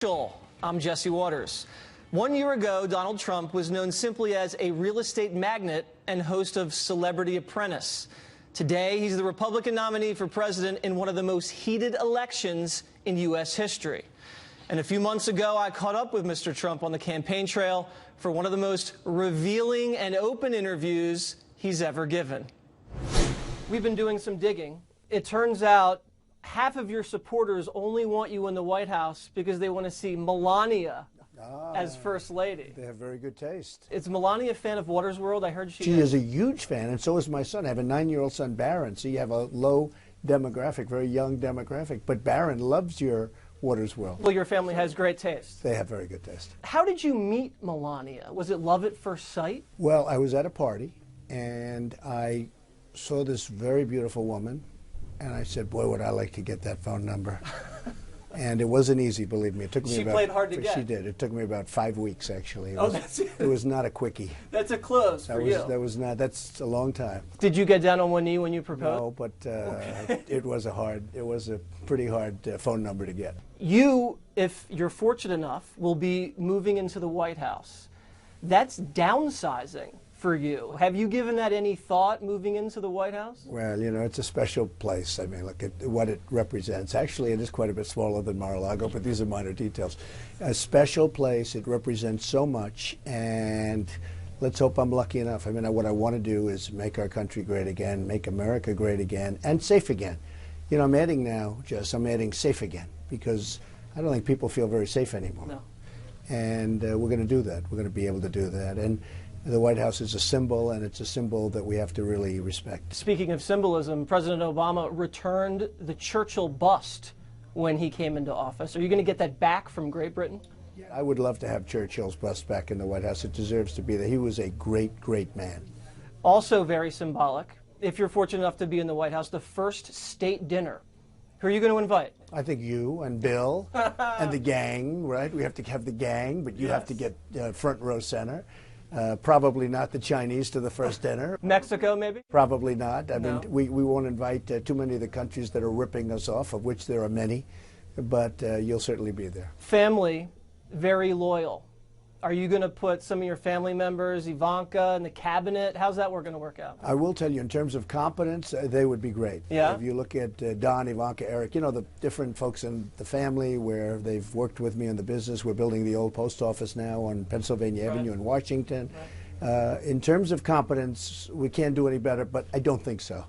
I'm Jesse Waters. 1 year ago, Donald Trump was known simply as a real estate magnate and host of Celebrity Apprentice. Today, he's the Republican nominee for president in one of the most heated elections in U.S. history. And a few months ago, I caught up with Mr. Trump on the campaign trail for one of the most revealing and open interviews he's ever given. We've been doing some digging. It turns out half of your supporters only want you in the White House because they want to see Melania as First Lady. They have very good taste. Is Melania a fan of Waters World? I heard she is a huge fan, and so is my son. I have a 9-year-old son, Barron, so you have a low demographic, very young demographic. But Barron loves your Waters World. Well, your family has great taste. They have very good taste. How did you meet Melania? Was it love at first sight? Well, I was at a party, and I saw this very beautiful woman, and I said, boy, would I like to get that phone number. And it wasn't easy, believe me. It took me She played hard to get. She did. It took me about 5 weeks, actually. It was not a quickie. That's a close for you. That's a long time. Did you get down on one knee when you proposed? No, but it was a pretty hard phone number to get. You, if you're fortunate enough, will be moving into the White House. That's downsizing for you. Have you given that any thought, moving into the White House? Well, you know, it's a special place. I mean, look at what it represents. Actually, it is quite a bit smaller than Mar-a-Lago, but these are minor details. A special place. It represents so much, and let's hope I'm lucky enough. I mean, what I want to do is make our country great again, make America great again, and safe again. You know, I'm adding now, Jess, I'm adding safe again, because I don't think people feel very safe anymore. No. And we're going to do that. We're going to be able to do that. And the White House is a symbol, and it's a symbol that we have to really respect. Speaking of symbolism, President Obama returned the Churchill bust when he came into office. Are you going to get that back from Great Britain? Yeah, I would love to have Churchill's bust back in the White House. It deserves to be there. He was a great, great man. Also very symbolic, if you're fortunate enough to be in the White House, the first state dinner. Who are you going to invite? I think you and Bill and the gang, right? We have to have the gang, but you have to get front row center. Probably not the Chinese to the first dinner. Mexico, maybe? Probably not. I mean, we won't invite too many of the countries that are ripping us off, of which there are many, but you'll certainly be there. Family, very loyal. Are you going to put some of your family members, Ivanka, in the cabinet? How's that going to work out? I will tell you, in terms of competence, they would be great. Yeah? If you look at Don, Ivanka, Eric, you know, the different folks in the family where they've worked with me in the business. We're building the old post office now on Pennsylvania Avenue in Washington. Right. In terms of competence, we can't do any better, but I don't think so.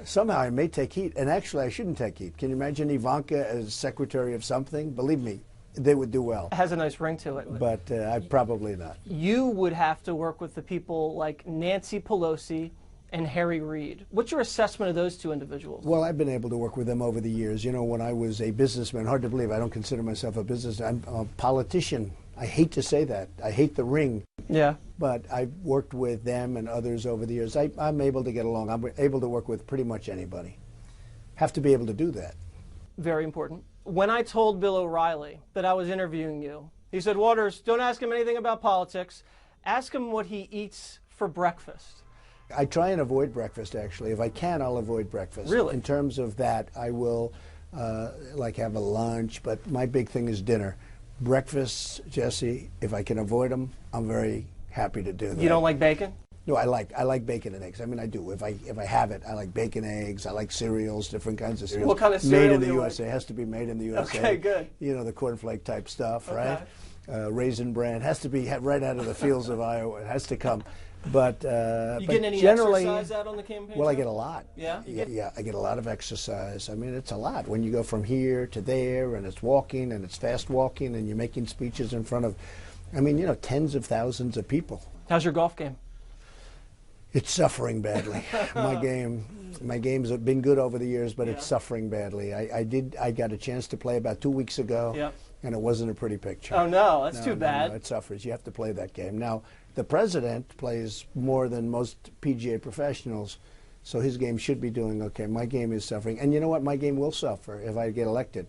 Somehow I may take heat, and actually I shouldn't take heat. Can you imagine Ivanka as secretary of something? Believe me, they would do well. It has a nice ring to it. But probably not. You would have to work with the people like Nancy Pelosi and Harry Reid. What's your assessment of those two individuals? Well, I've been able to work with them over the years. You know, when I was a businessman, hard to believe, I don't consider myself a businessman. I'm a politician. I hate to say that. I hate the ring. Yeah. But I've worked with them and others over the years. I'm able to get along. I'm able to work with pretty much anybody. Have to be able to do that. Very important. When I told Bill O'Reilly that I was interviewing you, he said, Waters, don't ask him anything about politics. Ask him what he eats for breakfast. I try and avoid breakfast, actually. If I can, I'll avoid breakfast. Really? In terms of that, I will like have a lunch, but my big thing is dinner. Breakfast, Jesse, if I can avoid them, I'm very happy to do that. You don't like bacon? No, I like bacon and eggs. I mean, I do. If I have it, I like bacon, eggs. I like cereals, different kinds of cereals. What kind of cereal made in the do you USA? like? It has to be made in the USA. Okay, good. You know, the cornflake type stuff, okay. right? Raisin bran has to be right out of the fields of Iowa. It has to come. But you get any generally, exercise out on the campaign? Well, I get a lot. Yeah? Yeah, I get a lot of exercise. I mean, it's a lot when you go from here to there, and it's walking, and it's fast walking, and you're making speeches in front of, I mean, you know, tens of thousands of people. How's your golf game? It's suffering badly. My games have been good over the years, but it's suffering badly. I got a chance to play about 2 weeks ago, and it wasn't a pretty picture. Oh no, that's too bad. No, it suffers. You have to play that game. Now, the president plays more than most PGA professionals, so his game should be doing okay. My game is suffering, and you know what? My game will suffer if I get elected,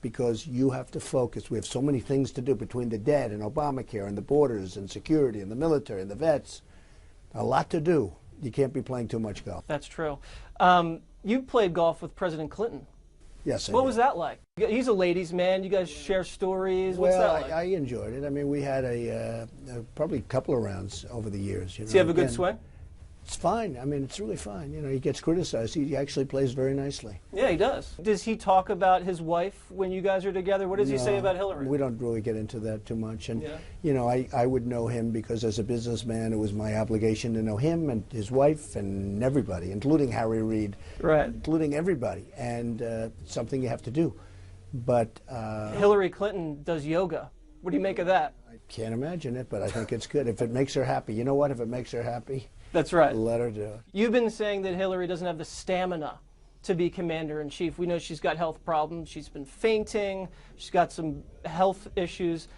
because you have to focus. We have so many things to do between the debt and Obamacare and the borders and security and the military and the vets. A lot to do. You can't be playing too much golf. That's true. You played golf with President Clinton. Yes, I What did. was that like? He's a ladies' man. You guys share stories. What's Well, that like? I enjoyed it. I mean, we had probably a couple of rounds over the years. Does he have a good Again, swing? It's fine. I mean, it's really fine. He gets criticized. He actually plays very nicely. Yeah, he does. Does he talk about his wife when you guys are together? What does he say No, about Hillary? We don't really get into that too much. And, Yeah. I would know him because as a businessman, it was my obligation to know him and his wife and everybody, including Harry Reid, Right. including everybody. And it's something you have to do. But Hillary Clinton does yoga. What do you make of that? I can't imagine it, but I think it's good. If it makes her happy. You know what? If it makes her happy, That's right. let her do it. You've been saying that Hillary doesn't have the stamina to be commander-in-chief. We know she's got health problems. She's been fainting. She's got some health issues.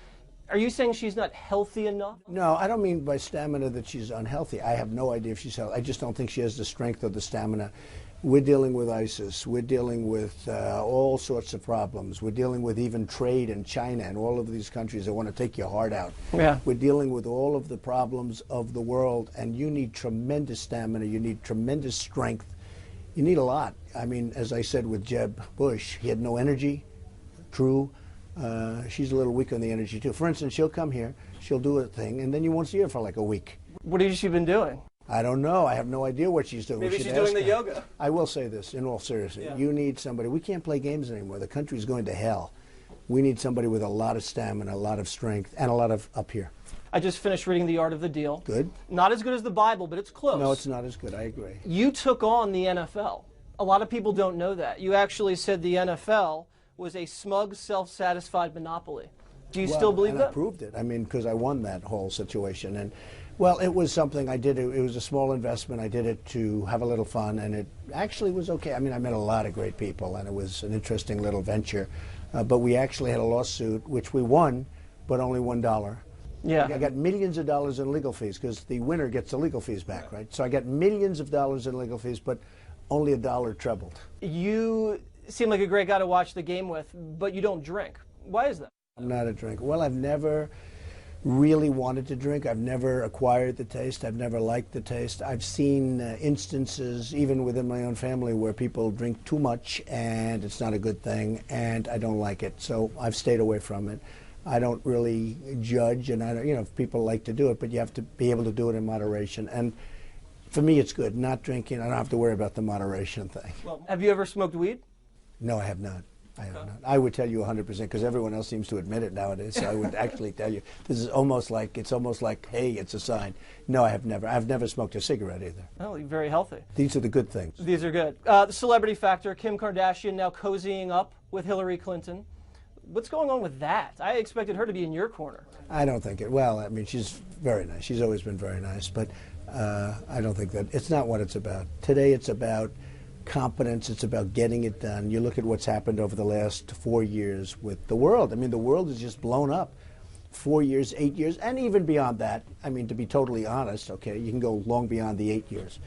Are you saying she's not healthy enough? No, I don't mean by stamina that she's unhealthy. I have no idea if she's healthy. I just don't think she has the strength or the stamina. We're dealing with ISIS. We're dealing with all sorts of problems. We're dealing with even trade in China and all of these countries that want to take your heart out. Yeah. We're dealing with all of the problems of the world, and you need tremendous stamina. You need tremendous strength. You need a lot. I mean, as I said with Jeb Bush, he had no energy. True. She's a little weak on the energy, too. For instance, she'll come here, she'll do a thing, and then you won't see her for like a week. What has she been doing? I don't know. I have no idea what she's doing. Maybe We should she's doing ask the her. yoga. I will say this, in all seriousness. Yeah. You need somebody. We can't play games anymore. The country's going to hell. We need somebody with a lot of stamina, a lot of strength, and a lot of up here. I just finished reading The Art of the Deal. Good? Not as good as the Bible, but it's close. No, it's not as good. I agree. You took on the NFL. A lot of people don't know that. You actually said the NFL was a smug, self-satisfied monopoly. Do you still believe and that? I proved it. I mean, because I won that whole situation. And, well, it was something I did. It was a small investment. I did it to have a little fun, and it actually was okay. I mean, I met a lot of great people, and it was an interesting little venture. But we actually had a lawsuit, which we won, but only $1. Yeah. I got millions of dollars in legal fees because the winner gets the legal fees back, right? So I got millions of dollars in legal fees, but only $1 trebled. You seem like a great guy to watch the game with, but you don't drink. Why is that? I'm not a drinker. Well, I've never really wanted to drink. I've never acquired the taste. I've never liked the taste. I've seen instances, even within my own family, where people drink too much and it's not a good thing, and I don't like it. So I've stayed away from it. I don't really judge, and I don't, if people like to do it, but you have to be able to do it in moderation. And for me, it's good. Not drinking, I don't have to worry about the moderation thing. Well, have you ever smoked weed? No, I have not. I have not. I would tell you 100% because everyone else seems to admit it nowadays. So I would actually tell you. This is almost like hey, it's a sign. No, I have never. I've never smoked a cigarette either. Oh, you're very healthy. These are the good things. These are good. The celebrity factor, Kim Kardashian now cozying up with Hillary Clinton. What's going on with that? I expected her to be in your corner. I don't think it. Well, I mean, she's very nice. She's always been very nice, but I don't think that. It's not what it's about. Today, it's about competence. It's about getting it done. You look at what's happened over the last 4 years with the world. I mean, the world has just blown up. 4 years, 8 years, and even beyond that. I mean, to be totally honest, okay, you can go long beyond the 8 years.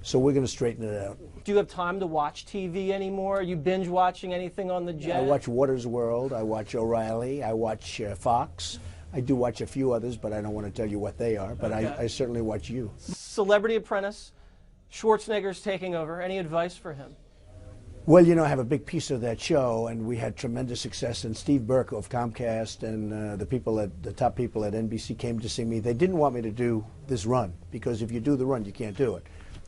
So we're going to straighten it out. Do you have time to watch TV anymore? Are you binge watching anything on the jet? I watch Water's World. I watch O'Reilly. I watch Fox. I do watch a few others, but I don't want to tell you what they are. But Okay. I certainly watch you. Celebrity Apprentice. Schwarzenegger's taking over. Any advice for him? Well, I have a big piece of that show, and we had tremendous success. And Steve Burke of Comcast and the top people at NBC came to see me. They didn't want me to do this run because if you do the run, you can't do it.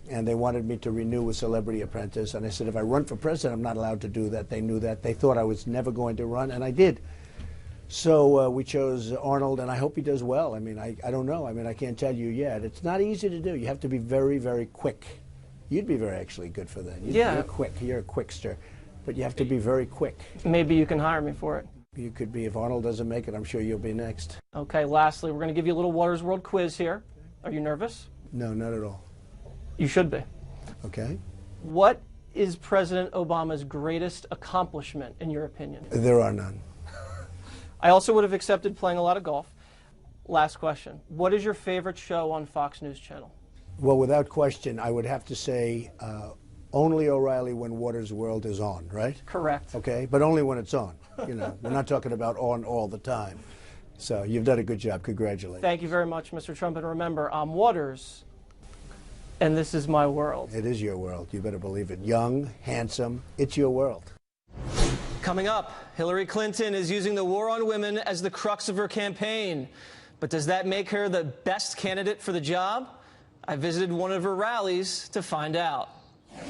And they wanted me to renew with Celebrity Apprentice. And I said, if I run for president, I'm not allowed to do that. They knew that. They thought I was never going to run, and I did. So we chose Arnold, and I hope he does well. I mean, I don't know. I mean, I can't tell you yet. It's not easy to do. You have to be very, very quick. You'd be very actually good for that. Yeah. You're quick. You're a quickster. But you have to be very quick. Maybe you can hire me for it. You could be. If Arnold doesn't make it, I'm sure you'll be next. Okay, lastly, we're going to give you a little Water's World quiz here. Are you nervous? No, not at all. You should be. Okay? What is President Obama's greatest accomplishment, in your opinion? There are none. I also would have accepted playing a lot of golf. Last question. What is your favorite show on Fox News Channel? Well, without question, I would have to say only O'Reilly when Water's World is on, right? Correct. Okay, but only when it's on. We're not talking about on all the time. So you've done a good job. Congratulations. Thank you very much, Mr. Trump. And remember, I'm Waters, and this is my world. It is your world. You better believe it. Young, handsome, it's your world. Coming up, Hillary Clinton is using the war on women as the crux of her campaign. But does that make her the best candidate for the job? I visited one of her rallies to find out.